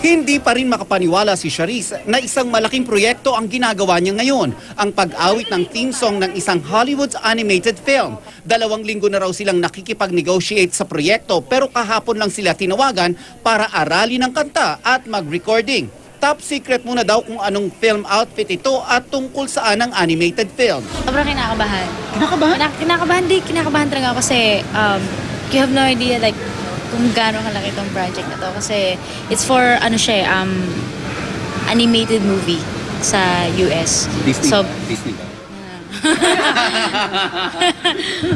Hindi pa rin makapaniwala si Charisse na isang malaking proyekto ang ginagawa niya ngayon, ang pag-awit ng theme song ng isang Hollywood animated film. 2 linggo na raw silang nakikipag-negotiate sa proyekto pero kahapon lang sila tinawagan para aralin ang kanta at mag-recording. Top secret muna daw kung anong film outfit ito at tungkol saan ang animated film. Sobrang kinakabahan. Kinakabahan? Kinakabahan talaga ako kasi you have no idea like kung gaano kalaki itong project na to kasi it's for animated movie sa US. Disney. So, Disney ba?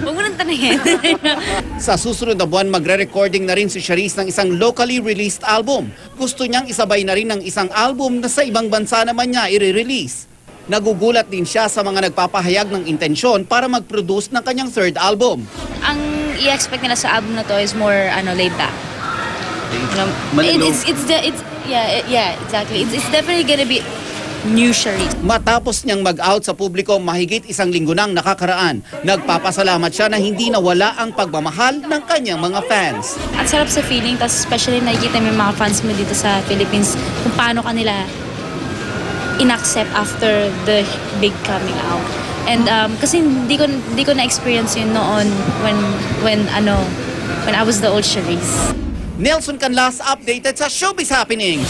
huwag mo nang tanungin. Sa susunod na buwan, magre-recording na rin si Charisse ng isang locally released album. Gusto niyang isabay na rin ng isang album na sa ibang bansa naman niya i-release. Nagugulat din siya sa mga nagpapahayag ng intensyon para mag-produce ng kanyang third album. Ang i-expect nila sa album na to is more laid back. Exactly. It's definitely gonna be new Charisse. Matapos niyang mag-out sa publiko mahigit 1 linggo nang nakakaraan, nagpapasalamat siya na hindi nawala ang pagmamahal ng kanyang mga fans. Ang sarap sa feeling, tapos especially nakikita mo yung mga fans mo dito sa Philippines kung paano kanila in-accept after the big coming out. And kasi hindi ko na-experience yun noon when I was the old Charisse. Nelson Canlas updated sa Showbiz Happenings.